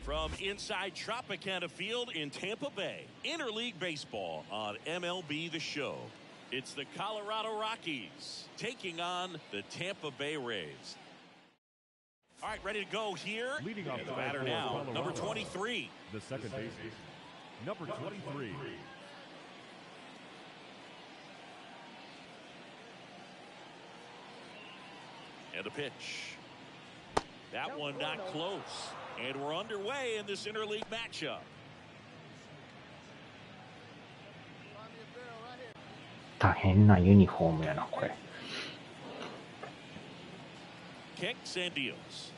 From inside Tropicana Field in Tampa Bay, interleague baseball on MLB The Show. It's the Colorado Rockies taking on the Tampa Bay Rays. All right, ready to go here. Leading off the batter now, Colorado, number 23. The second baseman, number 23. And a pitch. That one not close. And we're underway in this interleague matchup. Kicks and deals.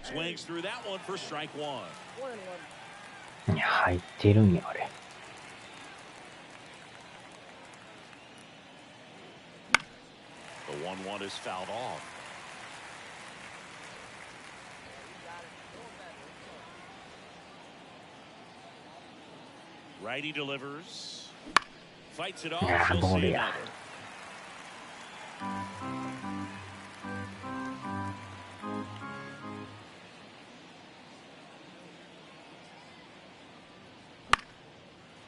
Swings through that one for strike one. 入ってるんやあれ。The 1-1 is fouled off. Righty delivers. Fights it off. She'll see another.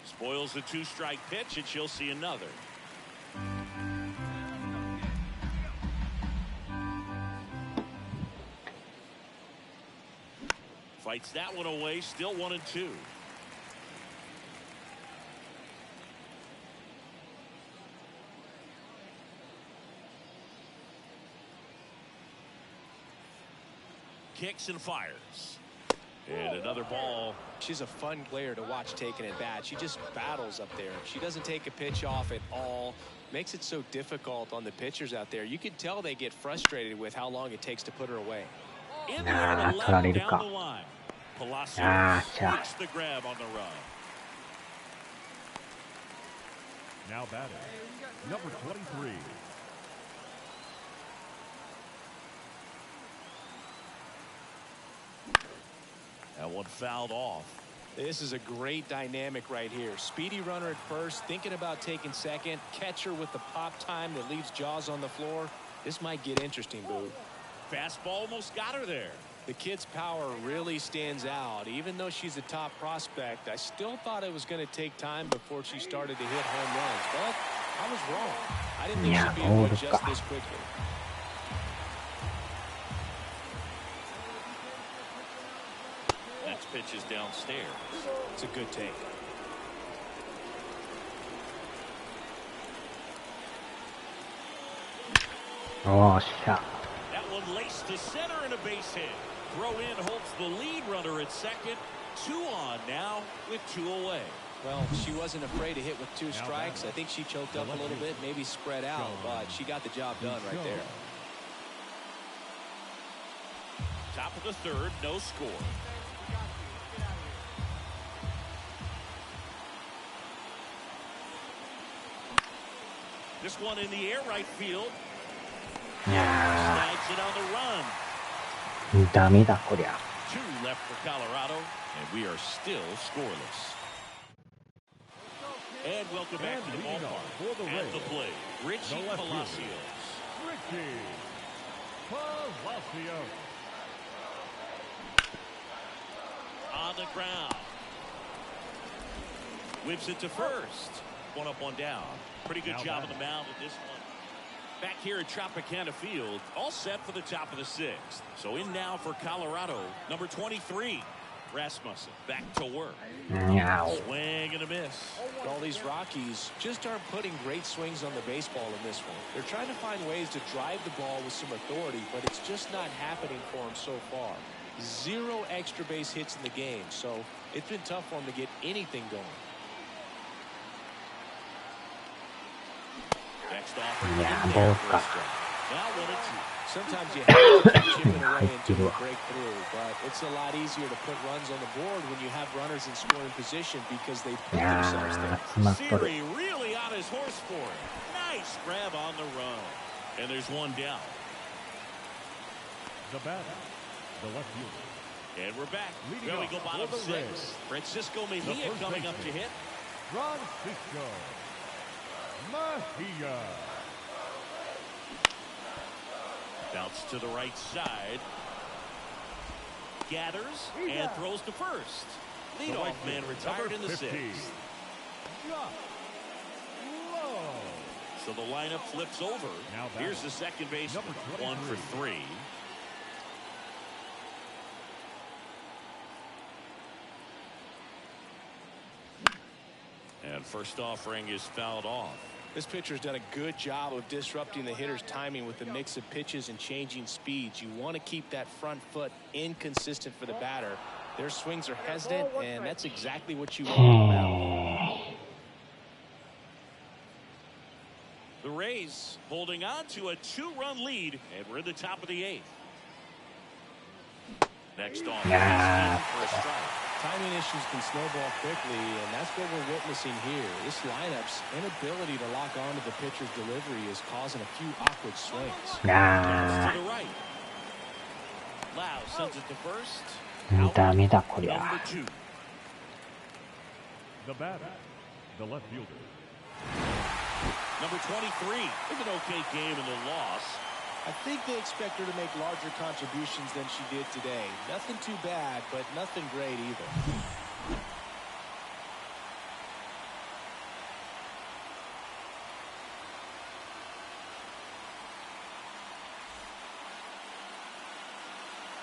Spoils the 2-strike pitch, and she'll see another. Fights that one away, still 1-2. Kicks and fires. And another ball. She's a fun player to watch taking at bat. She just battles up there. She doesn't take a pitch off at all. Makes it so difficult on the pitchers out there. You can tell they get frustrated with how long it takes to put her away. In the air to left down the line. Palacios makes the grab on the run. Now batting, number 23. That one fouled off. This is a great dynamic right here. Speedy runner at first, thinking about taking second. Catcher with the pop time that leaves Jaws on the floor. This might get interesting, Boo. Fastball almost got her there. The kid's power really stands out. Even though she's a top prospect, I still thought it was going to take time before she started to hit home runs. But I was wrong. I didn't think she'd be able to adjust this quickly. Next pitch is downstairs. It's a good take. Oh, shot. That one laced to center and a base hit. Throw in holds the lead runner at second. 2 on now with 2 away. Well, she wasn't afraid to hit with 2 strikes. I think she choked up a little bit, maybe spread out, but she got the job done right there. Top of the third, no score. This one in the air right field. Snags it on the run. ダメだこりゃ。 2 left for Colorado, and we are still scoreless. And welcome back to the ballpark. At the plate, Richie Palacios. Richie Palacios. On the ground. Whips it to first. 1 up, 1 down. Pretty good job on the mound with this one. Back here at Tropicana Field, all set for the top of the 6th. So in now for Colorado, number 23, Rasmussen. Back to work. Swing and a miss. All these Rockies just aren't putting great swings on the baseball in this one. They're trying to find ways to drive the ball with some authority, but it's just not happening for them so far. 0 extra base hits in the game, so it's been tough for them to get anything going. Next offer. Now 1-2. Sometimes you have to keep chipping away until you break through, but it's a lot easier to put runs on the board when you have runners in scoring position because they put themselves there. Siri really on his horse for it. Nice grab on the run. And there's 1 down. The batter, the left fielder. And we're back. There we go, bottom 6. Francisco Mejia coming up to hit. Francisco Mejia. Bounce to the right side. gathers and throws to first. Leadoff man retired in the sixth. So the lineup flips over. Here's the second baseman, 1 for 3. And first offering is fouled off. This pitcher's done a good job of disrupting the hitter's timing with the mix of pitches and changing speeds. You want to keep that front foot inconsistent for the batter. Their swings are hesitant, and that's exactly what you want out. The Rays holding on to a 2-run lead, and we're in the top of the 8th. Next on for a strike. Timing issues can snowball quickly, and that's what we're witnessing here. This lineup's inability to lock onto the pitcher's delivery is causing a few awkward swings. To the right. Lau sends it to first. Damida, Korea. Number 2. The batter, the left fielder. Number 23. With an okay game in the loss. I think they expect her to make larger contributions than she did today. Nothing too bad, but nothing great either.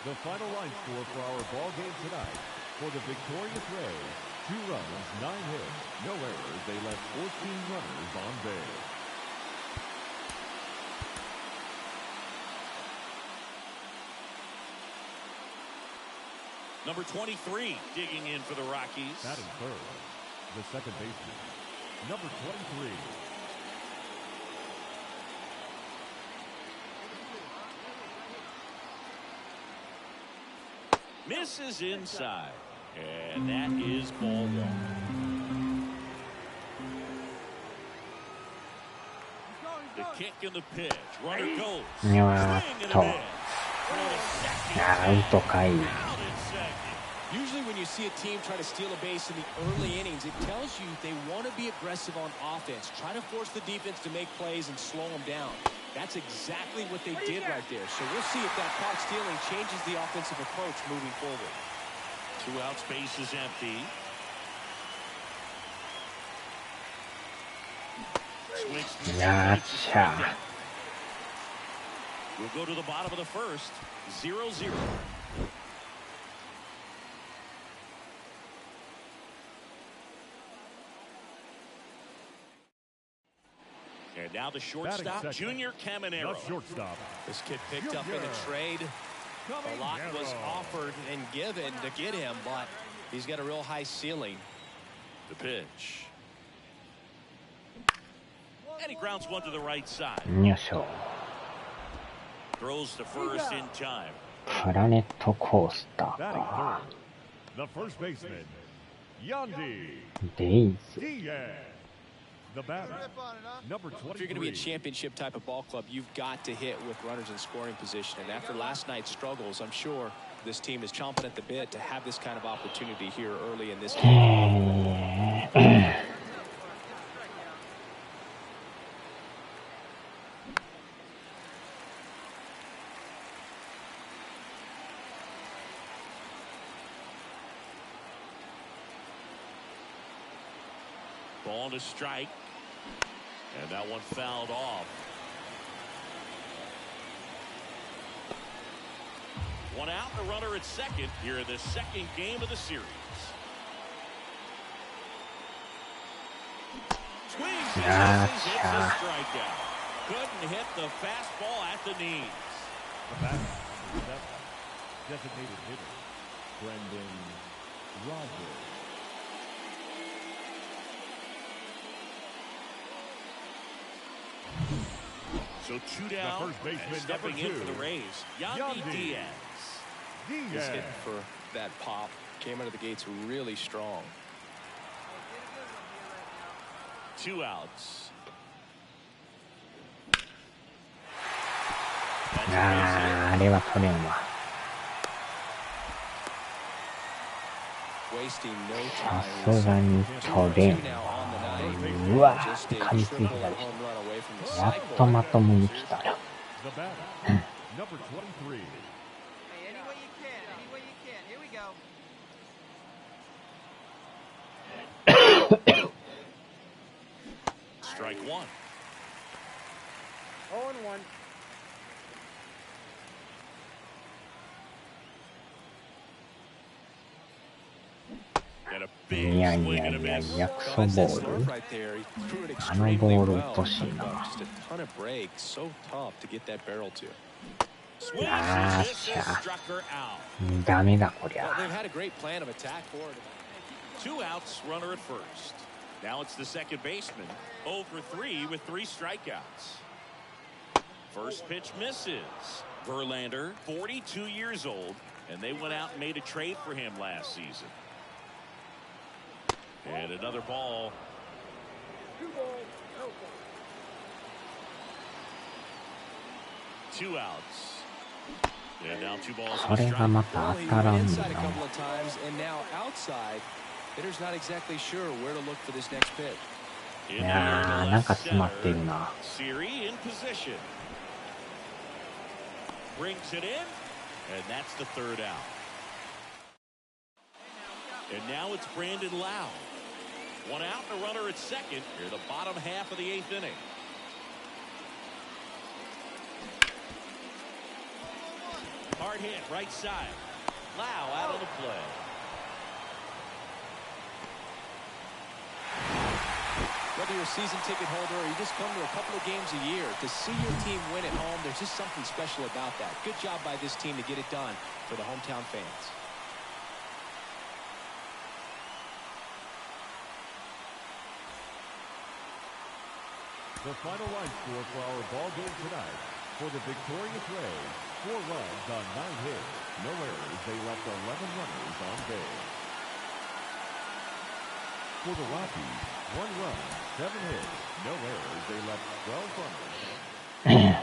The final line score for our ball game tonight. For the victorious Rays, 2 runs, 9 hits, no errors. They left 14 runners on base. Number 23 digging in for the Rockies. Batting third, the second baseman, number 23. Misses inside. And that is ball 1. The kick and the pitch. Runner goes. Swing and a miss. Usually when you see a team try to steal a base in the early innings, it tells you they want to be aggressive on offense. Try to force the defense to make plays and slow them down. That's exactly what they did right there. So we'll see if that caught stealing changes the offensive approach moving forward. 2 outs, base is empty. Gotcha. We'll go to the bottom of the first. 0-0. And now the shortstop, Junior Caminero. The shortstop. This kid picked up in a trade. A lot was offered and given to get him, but he's got a real high ceiling. The pitch. And he grounds one to the right side. Throws to first in time. Planet Coaster. Batting third, the first baseman, Yandy Daisy. Diaz. The batter, number 23. If you're going to be a championship type of ball club, you've got to hit with runners in scoring position. And after last night's struggles, I'm sure this team is chomping at the bit to have this kind of opportunity here early in this game. Ball to strike. And that one fouled off. One out, a runner at second here in the second game of the series. Swings and misses, it's a strikeout. Couldn't hit the fastball at the knees. The batter, designated hitter, Brendan Rodgers. So 2 down, and stepping in for the Rays, Yandy Diaz. He's hitting for that pop. Came out of the gates really strong. 2 outs. Wasting no time. さすがに取れん。うわー、噛みついてたでしょ。やっとまともに来たよ。Strike one. 0-1. And a い big やい swing や and a いや miss. いや、クソ Well, ボ that's that ー stuff ル。 right there. He threw it あの extremely ボール well. うっとしい But な。 just a ton of breaks. So tough to get that barrel to. Swings and あー misses. しゃ。 Struck her out. ダメだこり Well, ゃ。 they've had a great plan of attack for it. 2 outs, runner at first. Now it's the second baseman. 0 for 3 with 3 strikeouts. First pitch misses. Verlander, 42 years old, and they went out and made a trade for him last season. And another ball. 2 outs. And now 2 balls こ and a れが strike. また Well, 当 he たら went ん inside の a couple of times, and now outside. Hitter's not exactly sure where to look for this next pitch. いやー、なんか詰まってるな。 Siri in position. Brings it in, and that's the 3rd out. And now it's Brandon Lau. 1 out and a runner at second. Here the bottom half of the 8th inning. Hard hit right side. Lau out of the play. Whether you're a season ticket holder or you just come to a couple of games a year, to see your team win at home, there's just something special about that. Good job by this team to get it done for the hometown fans. The final line score for our ball game tonight. For the victorious Rays, 4 runs on 9 hits. No errors. They left 11 runners on base. For the Rockies, 1 run, 7 hits. No errors. They left 12 runners.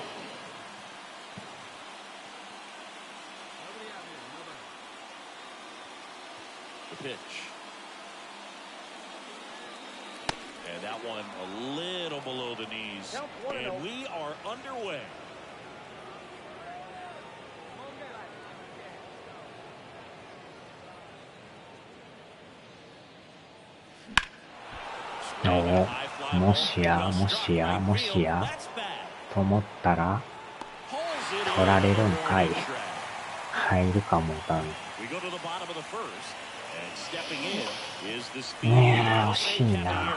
The pitch. And that one a little below the knees. And we are underway.お、もしや、もしや、もしや、と思ったら、取られるんかい。入るかもたん。ねえ、惜しいな。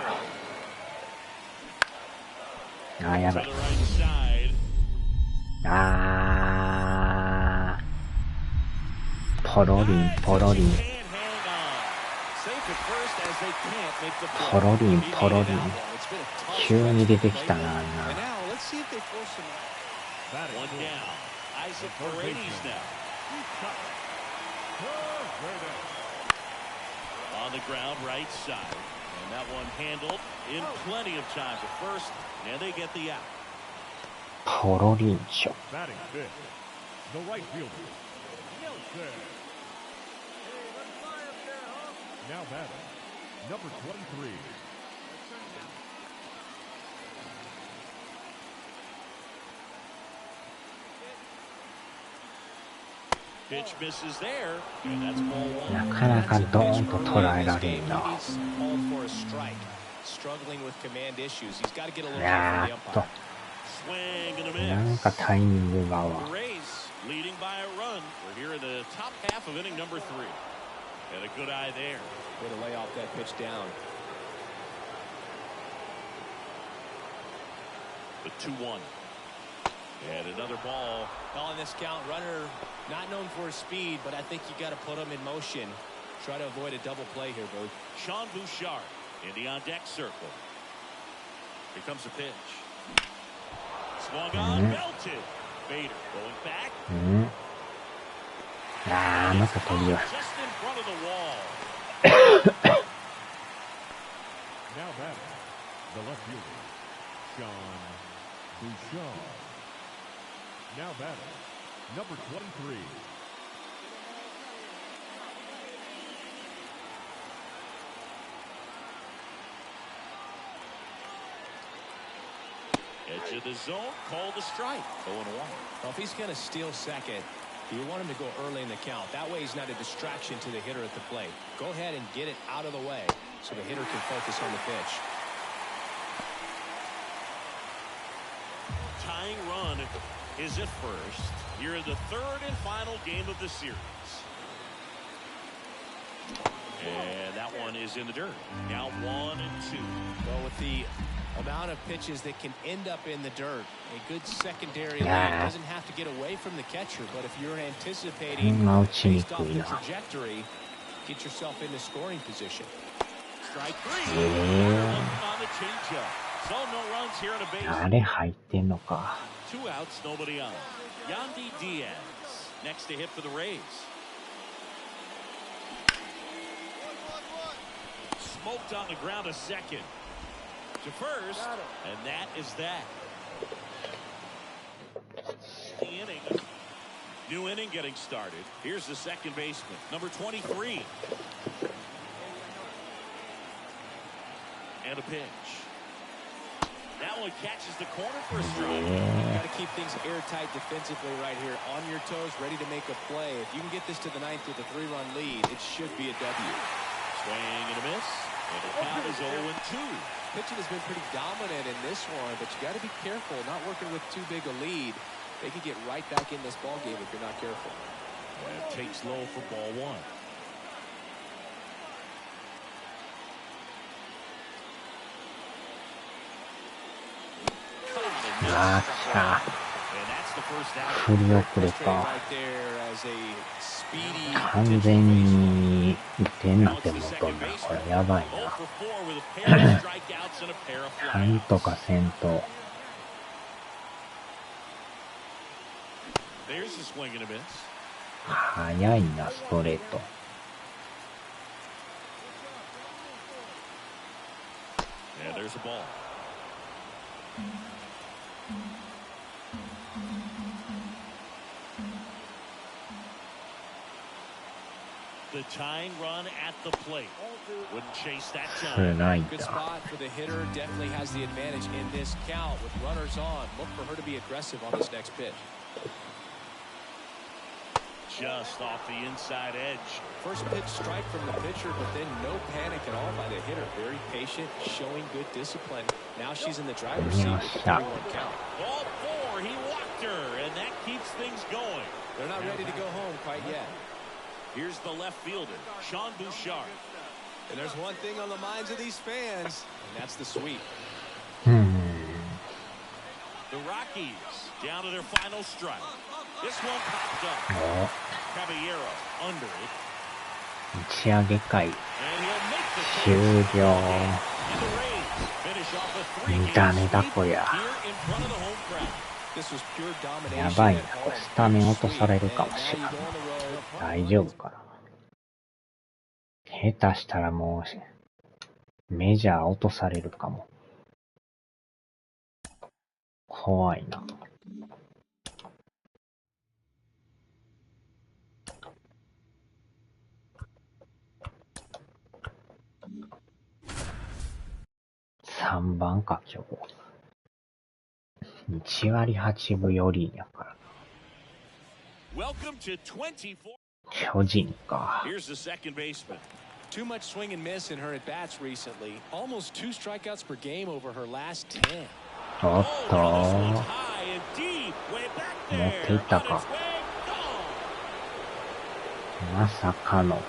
あ、やばい。あー、ポロリン、ポロリン。ポロリン、ポロリン。急に出てきたな、あんな。On the ground, right side. And that one handled in plenty of time to first, and they get the out. ポロリンショ。 Batting fifth, the right fielder. Now batting, number 23. Pitch misses there, and that's ball な 1. かなかドーンと捉えられんな。やーっと。なんかタイミングが合わん。Leading by a run. We're here in the top half of inning number 3. And a good eye there. Way to lay off that pitch down. The 2-1. And another ball. On this count, runner not known for his speed, but I think you got to put him in motion. Try to avoid a double play here, Booth. Sean Bouchard in the on-deck circle. Here comes the pitch. Swung on, belted. Bader going back. あー、また飛びは。 Just in front of the wall. Now batting, the left fielder, Sean Bouchard. Now batting, number 23. Edge of the zone, called a strike. 0-1. Well, if he's going to steal second, you want him to go early in the count. That way he's not a distraction to the hitter at the plate. Go ahead and get it out of the way. so the hitter can focus on the pitch. Tying run is at first. Here in the third and final game of the series. And that one is in the dirt. Now 1-2. Well, with the amount of pitches that can end up in the dirt, a good secondary lead doesn't have to get away from the catcher, but if you're anticipating based off the trajectory, get yourself into scoring position. Strike three. On the changeup. So no runs here in a base. あれ入ってんのか。 2 outs, nobody on. Yandy Diaz next to hit for the Rays. Smoked on the ground a second. To first, and that is that. The inning. New inning getting started. Here's the second baseman, number 23. And a pitch. That one catches the corner for a strike. Got to keep things airtight defensively right here. On your toes, ready to make a play. If you can get this to the ninth with a 3-run lead, it should be a W. Swing and a miss. And the count is 0-2. Pitching has been pretty dominant in this one, but you got to be careful. Not working with too big a lead. They could get right back in this ball game if you're not careful. And takes low for ball one.あー、来た。振り遅れか。完全に点になってもとんだ。これやばいな。なんとかせんと。速いな、ストレート。The tying run at the plate. Wouldn't chase that それ time. ないん Good だ。 spot for the hitter. Definitely has the advantage in this count with runners on. Look for her to be aggressive on this next pitch. Just off the inside edge. First pitch strike from the pitcher, but then no panic at all by the hitter. Very patient, showing good discipline. Now she's in the driver's seat with the 3-1 count. Ball 4, he walked her, and that keeps things going. They're not ready to go home quite yet. Here's the left fielder, Sean Bouchard. And there's one thing on the minds of these fans, and that's the sweep. The Rockies down to their final strike. This one popped up. Caballero under it. 打ち上げ会 And he'll make the 終 catch. 了。 And the Rays finish off a 見 3-game た目だ sweep こりゃ。 here in front of the home crowd. This was pure や domination ばいな。 at これ home. スタメン落とされる And かも now しれ you ん。 go on the road. 大丈夫かな。下手したらもうメジャー落とされるかも。怖いな。3番か今日。1割8分4厘やから。 Welcome to 24. 巨人か。 Here's the second baseman. Too much swing and miss in her at bats recently. Almost 2 strikeouts per game over her last 10. おっと High and deep, way back 持 there. っていった On か。 its way, gone. まさかの。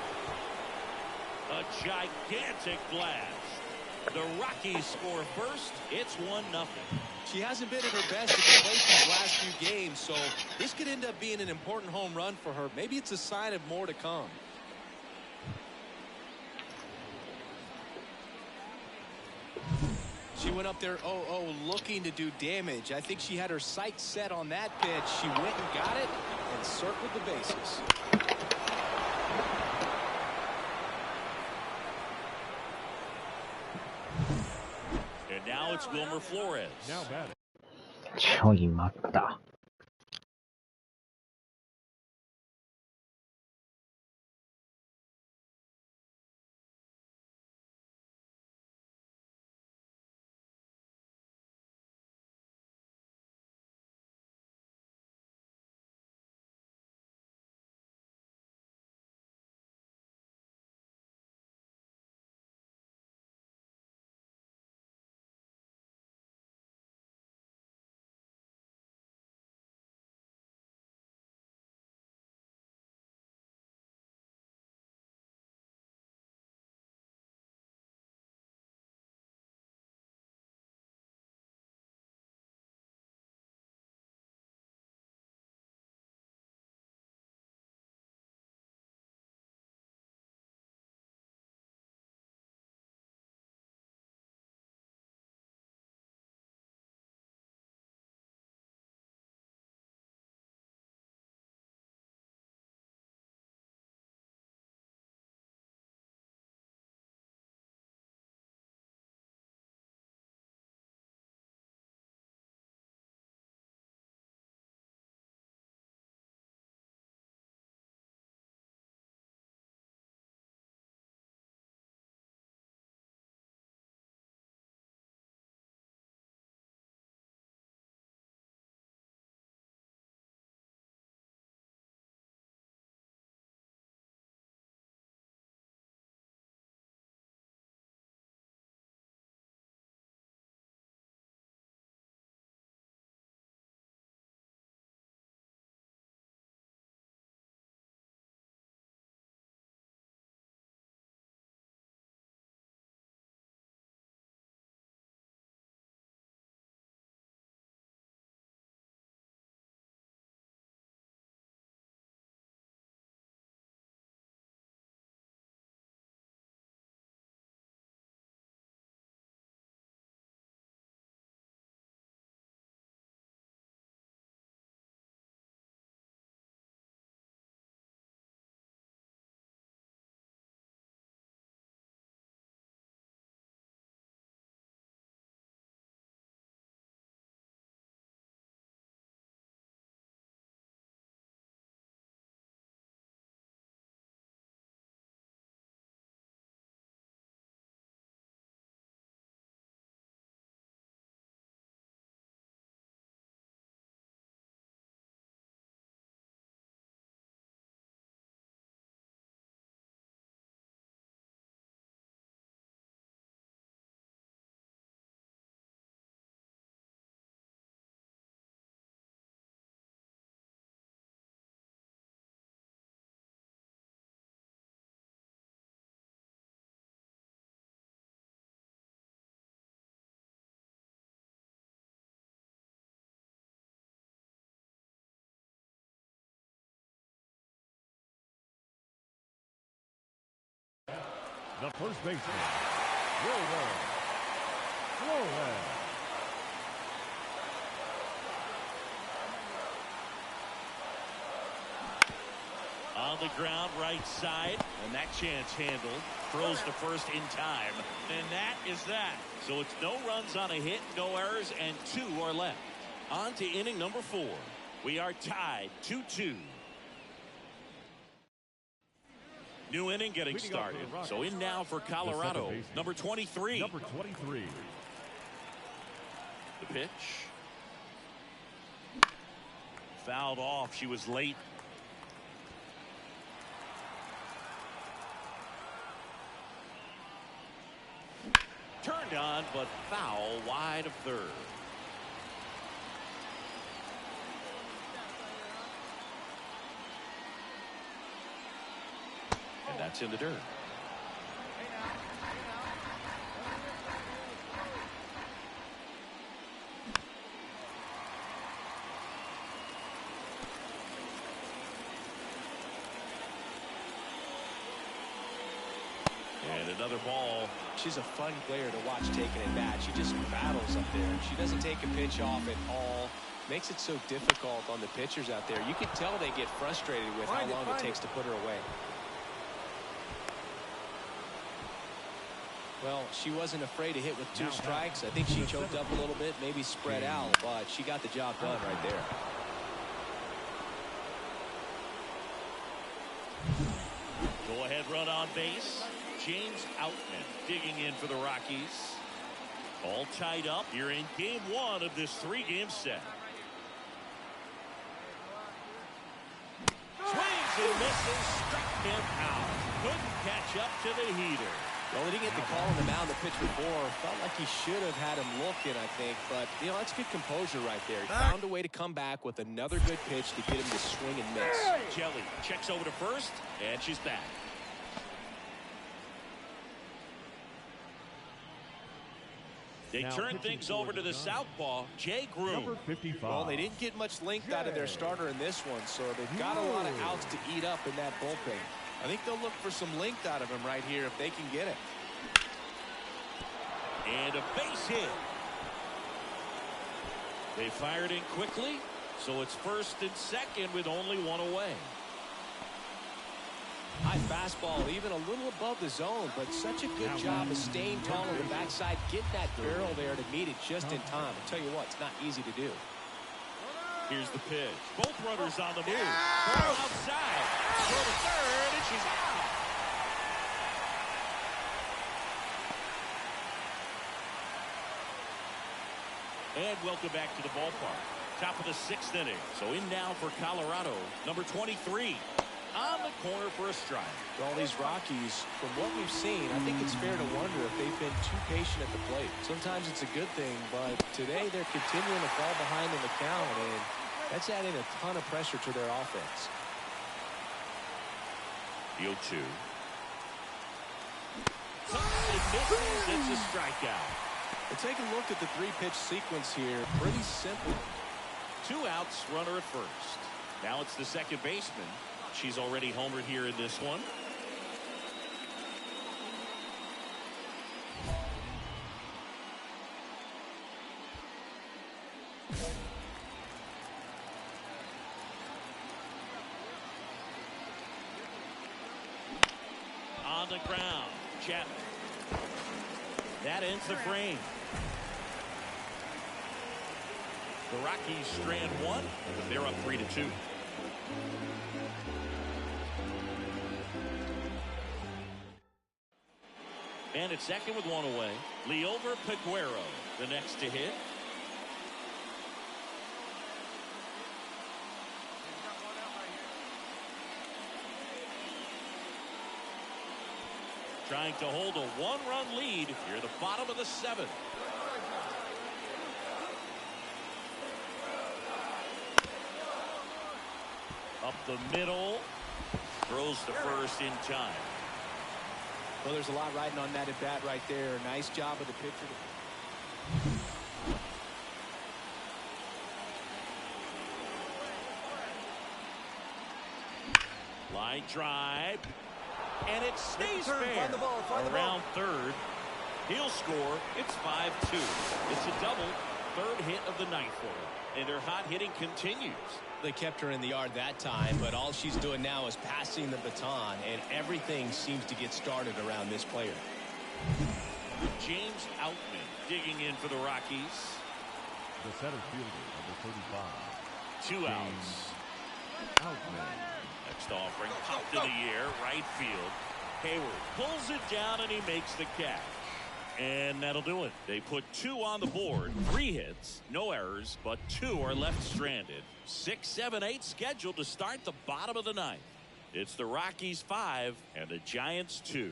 A gigantic blast. The Rockies score first. It's 1-0. She hasn't been at her best at the plate these last few games, so this could end up being an important home run for her. Maybe it's a sign of more to come. She went up there 0-0 looking to do damage. I think she had her sights set on that pitch. She went and got it and circled the bases. And now it's Wilmer Flores. Now batting. ちょい待った。The first baseman, Wilder Flores. On the ground, right side, and that chance handled. Throws to first in time, and that is that. So it's no runs on a hit, no errors, and 2 are left. On to inning number 4. We are tied 2-2. New inning getting started. So in now for Colorado, number 23. Number 23. The pitch. Fouled off. She was late. Turned on, but foul wide of third. And that's in the dirt. And another ball. She's a fun player to watch taking at bat. She just battles up there. She doesn't take a pitch off at all. Makes it so difficult on the pitchers out there. You can tell they get frustrated with how long it takes to put her away. Well, she wasn't afraid to hit with 2 strikes. I think she choked up a little bit, maybe spread out, but she got the job done right there. Go ahead run on base. James Outman digging in for the Rockies. All tied up here in game 1 of this 3-game set. Swings and misses. Struck him out. Couldn't catch up to the heater. Well, he didn't get the call on the mound the pitch before. Felt like he should have had him looking, I think. But, you know, that's good composure right there. He found a way to come back with another good pitch to get him to swing and miss. Jelly checks over to first, and she's back. They turn things over to the southpaw, Jay Groom. Number 55. Well, they didn't get much length out of their starter in this one, so they've got a lot of outs to eat up in that bullpen. I think they'll look for some length out of him right here if they can get it. And a base hit. They fired in quickly, so it's first and second with only 1 away. High fastball, even a little above the zone, but such a good job of staying tall on the backside, getting that barrel there to meet it just in time. I'll tell you what, it's not easy to do. Here's the pitch. Both runners on the move. Ball outside. Throw to third, and she's out. And welcome back to the ballpark. Top of the 6th inning. So in now for Colorado, number 23. On the corner for a strike. Well, these Rockies, from what we've seen, I think it's fair to wonder if they've been too patient at the plate. Sometimes it's a good thing, but today they're continuing to fall behind in the count, and that's adding a ton of pressure to their offense. The 0-2. It's a strikeout. But take a look at the 3-pitch sequence here. Pretty simple. 2 outs, runner at first. Now it's the second baseman. She's already homered here in this one. On the ground, Chapman. That ends the frame. The Rockies strand 1, but they're up 3-2. And it's second with 1 away. Leover Peguero, the next to hit. Trying to hold a 1-run lead here at the bottom of the 7th. Up the middle. Throws to first in time. Well, there's a lot riding on that at bat right there. Nice job of the pitcher. Line drive. And it stays fair. Around third. He'll score. It's 5-2. It's a double. Third hit of the night for him. And their hot hitting continues. They kept her in the yard that time, but all she's doing now is passing the baton, and everything seems to get started around this player. James Outman digging in for the Rockies. The center fielder, number 35. 2 outs. Outman. Next offering popped in the air, right field. Hayward pulls it down and he makes the catch. And that'll do it. They put 2 on the board, 3 hits, no errors, but 2 are left stranded. 6, 7, 8 scheduled to start the bottom of the ninth. It's the Rockies 5 and the Giants 2.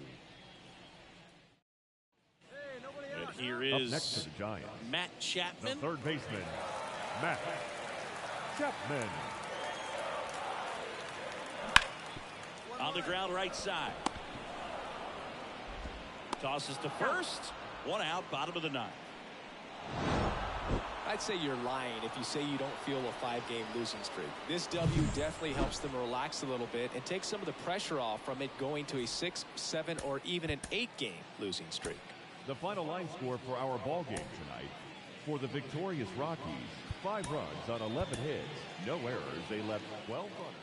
And here Up is next to the Giants, Matt the Chapman. third baseman, Matt Chapman. On the ground right side. Tosses to first. 1 out, bottom of the ninth. I'd say you're lying if you say you don't feel a 5-game losing streak. This W definitely helps them relax a little bit and take some of the pressure off from it going to a 6, 7, or even an 8-game losing streak. The final line score for our ball game tonight. For the victorious Rockies, 5 runs on 11 hits, no errors. They left 12 runners.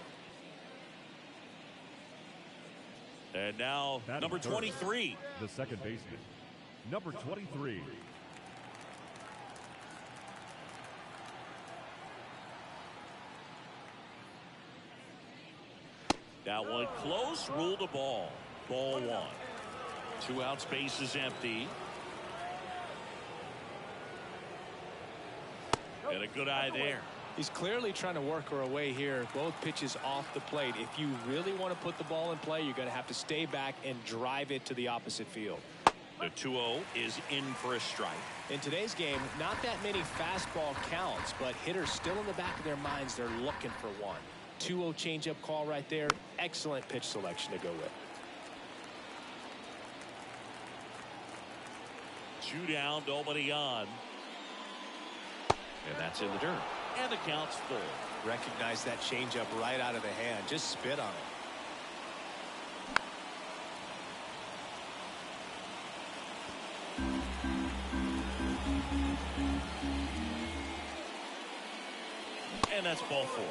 And now number 23. The second baseman, number 23. That one close, ruled a ball. Ball 1. 2 outs, base is empty. And a good eye there. He's clearly trying to work her away here. Both pitches off the plate. If you really want to put the ball in play, you're going to have to stay back and drive it to the opposite field. The 2-0 is in for a strike. In today's game, not that many fastball counts, but hitters still in the back of their minds, they're looking for one. 2-0 changeup call right there. Excellent pitch selection to go with. 2 down, nobody on. And that's in the dirt. And the count's full. Recognize that changeup right out of the hand. Just spit on it. And that's ball 4.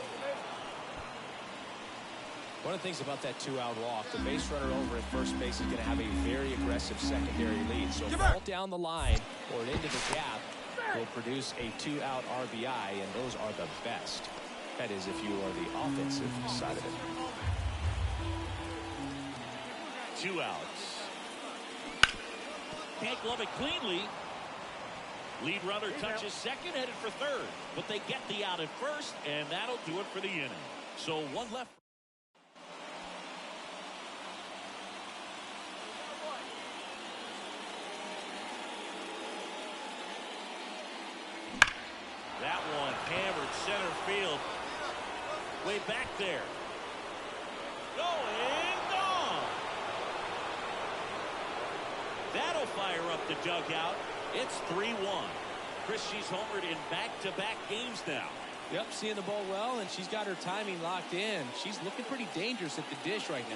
One of the things about that 2-out walk, the base runner over at first base is going to have a very aggressive secondary lead. So ball down the line or into the gap will produce a 2-out RBI, and those are the best. That is, if you are the offensive side of it. 2 outs. Can't glove it cleanly. Lead runner touches second, headed for third. But they get the out at first, and that'll do it for the inning. So 1 left. That one hammered center field. Way back there. Going gone. That'll fire up the dugout. It's 3-1. Chris, she's homered in back-to-back games now. Yep, seeing the ball well, and she's got her timing locked in. She's looking pretty dangerous at the dish right now.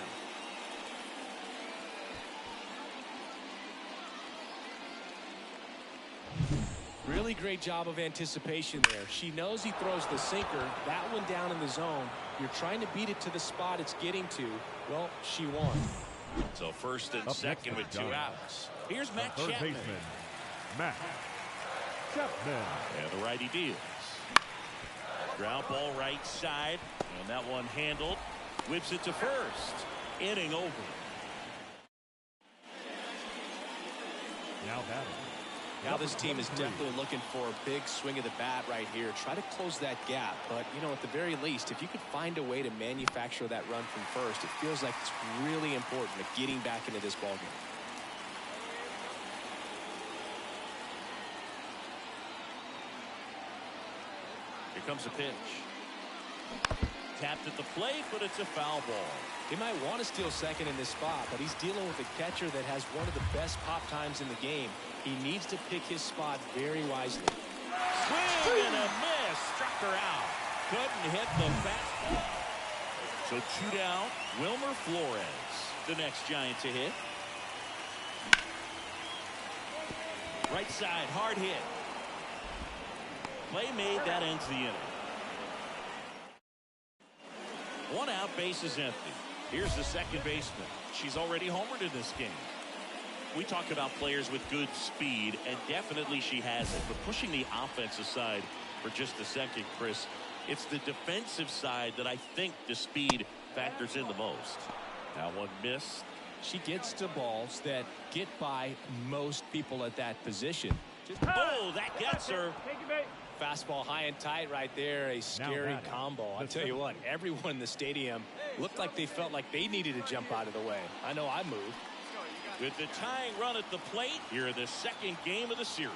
Really great job of anticipation there. She knows he throws the sinker. That one down in the zone. You're trying to beat it to the spot it's getting to. Well, she won. So first and second with 2 outs. Here's Matt Third Chapman. baseman, Matt Chapman. And the righty deals. Ground ball right side. And that one handled. Whips it to first. Inning over. Now batting. Now this team is definitely looking for a big swing of the bat right here. Try to close that gap. But, you know, at the very least, if you could find a way to manufacture that run from first, it feels like it's really important to getting back into this ballgame. Here comes a pitch. Tapped at the plate, but it's a foul ball. He might want to steal second in this spot, but he's dealing with a catcher that has one of the best pop times in the game. He needs to pick his spot very wisely. Swing and a miss. Struck her out. Couldn't hit the fastball. So 2 down, Wilmer Flores. the next Giant to hit. Right side, hard hit. Play made, that ends the inning. One out, base is empty. Here's the second baseman. She's already homered in this game. We talk about players with good speed, and definitely she has it. But pushing the offense aside for just a second, Chris, it's the defensive side that I think the speed factors in the most. That one missed. She gets to balls that get by most people at that position. Oh, that gets her. Fastball high and tight right there. A scary combo. I'll tell you what, everyone in the stadium looked like they felt like they needed to jump out of the way. I know I moved. With the tying run at the plate, here in the second game of the series.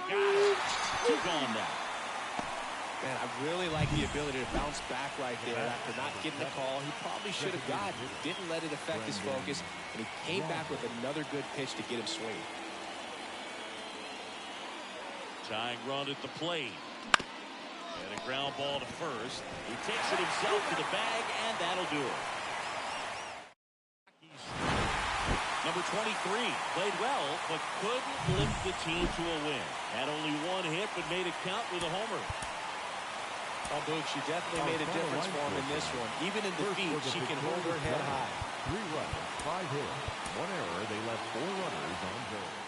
Got it. Two gone now. Man, I really like the ability to bounce back right there after not getting the call. He probably should have gotten it. Didn't let it affect his focus, and he came back with another good pitch to get him swinging. Tying run at the plate. And a ground ball to first. He takes it himself to the bag, and that'll do it. Number 23 played well, but couldn't lift the team to a win. Had only one hit, but made it count with a homer. Oh, Boog, she definitely made a difference for him in this one. Even in defeat, she can hold her head high. 3 runs, 5 hits, 1 error. They left 4 runners on base.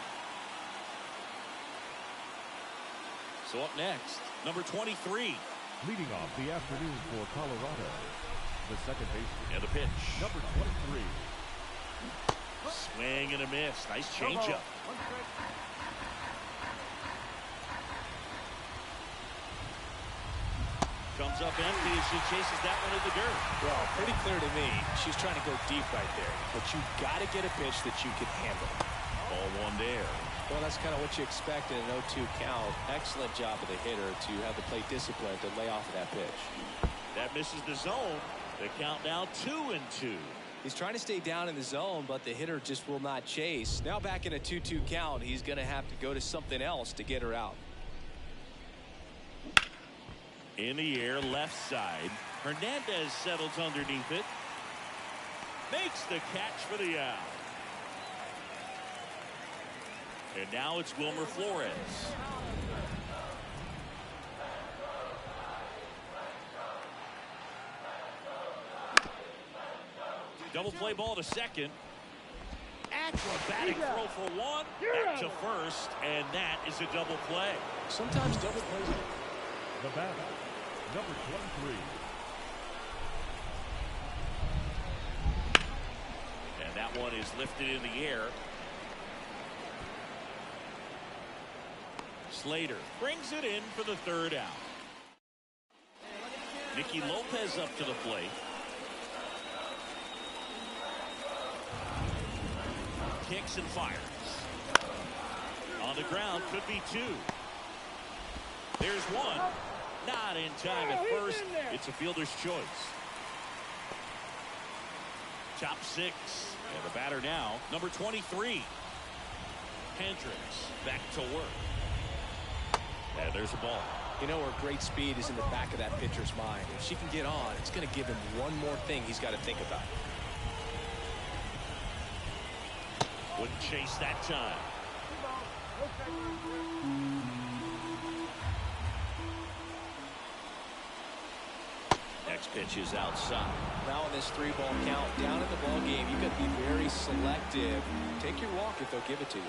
So up next, number 23. Leading off the afternoon for Colorado, the second baseman. And the pitch. Number 23. Swing and a miss. Nice changeup. Comes up empty as she chases that one in the dirt. Well, pretty clear to me. She's trying to go deep right there. But you got to get a pitch that you can handle. Ball one there. Well, that's kind of what you expect in an 0-2 count. Excellent job of the hitter to have the plate discipline to lay off of that pitch. That misses the zone. The count now 2-2. He's trying to stay down in the zone, but the hitter just will not chase. Now back in a 2-2 count, he's going to have to go to something else to get her out. In the air, left side. Hernandez settles underneath it. Makes the catch for the out. And now it's Wilmer Flores. Double play ball to second. Acrobatic throw for one. Back to first. And that is a double play. Sometimes double plays. The batter, number 23. And that one is lifted in the air. Slater brings it in for the third out. Nicky Lopez up to the plate. Kicks and fires. On the ground, could be two. There's one. Not in time at first. It's a fielder's choice. Top 6. And the batter now, number 23. Hendricks back to work. And there's a ball. You know, her great speed is in the back of that pitcher's mind. If she can get on, it's going to give him one more thing he's got to think about. Wouldn't chase that time. Next pitch is outside. Now in this 3-ball count, down in the ball game, you got to be very selective. Take your walk if they'll give it to you.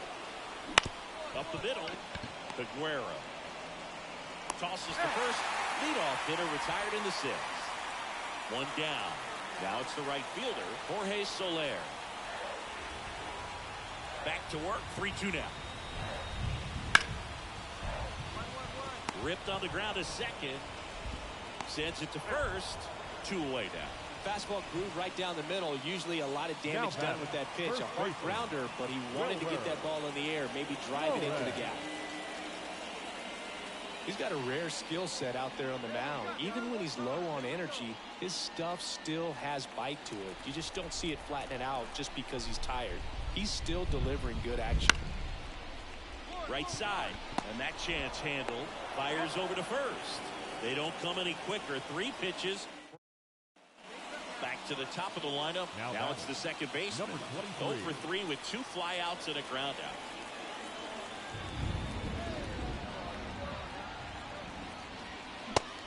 Up the middle, Figueroa. Tosses to first. Leadoff hitter retired in the 6th. One down. Now it's the right fielder, Jorge Soler. Back to work, 3-2 now. Ripped on the ground to second. Sends it to first. 2 away now. Fastball groove right down the middle. Usually a lot of damage done with that pitch. A hard grounder, but he wanted to get that ball in the air, maybe drive it into the gap. He's got a rare skill set out there on the mound. Even when he's low on energy, his stuff still has bite to it. You just don't see it flatten out just because he's tired. He's still delivering good action. Right side, and that chance handled. Fires over to first. They don't come any quicker. 3 pitches. Back to the top of the lineup. Now it's the second baseman. 0 for 3 with 2 flyouts and a ground out.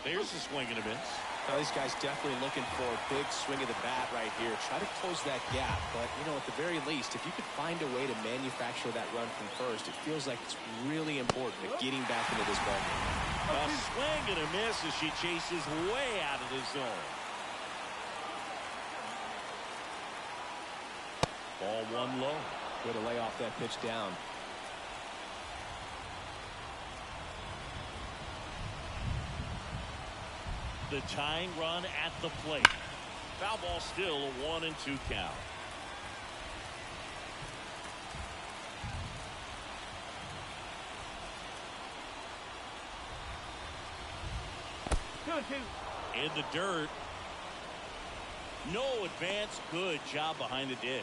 There's a swing and a miss. Now, these guys definitely looking for a big swing of the bat right here. Try to close that gap. But, you know, at the very least, if you could find a way to manufacture that run from first, it feels like it's really important to getting back into this ball game. A swing and a miss as she chases way out of the zone. Ball 1 low. Way to lay off that pitch down. The tying run at the plate. Foul ball, still a 1-2 count. In the dirt. No advance. Good job behind the dish.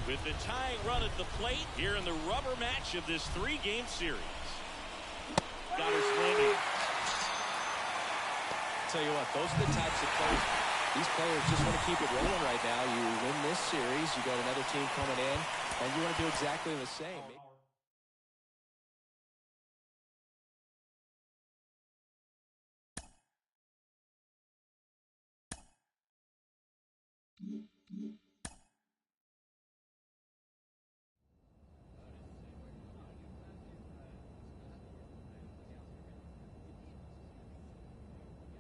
With the tying run at the plate here in the rubber match of this 3-game series. Got her swinging. Tell you what, those are the types of players. These players just want to keep it rolling right now. You win this series, you got another team coming in, and you want to do exactly the same.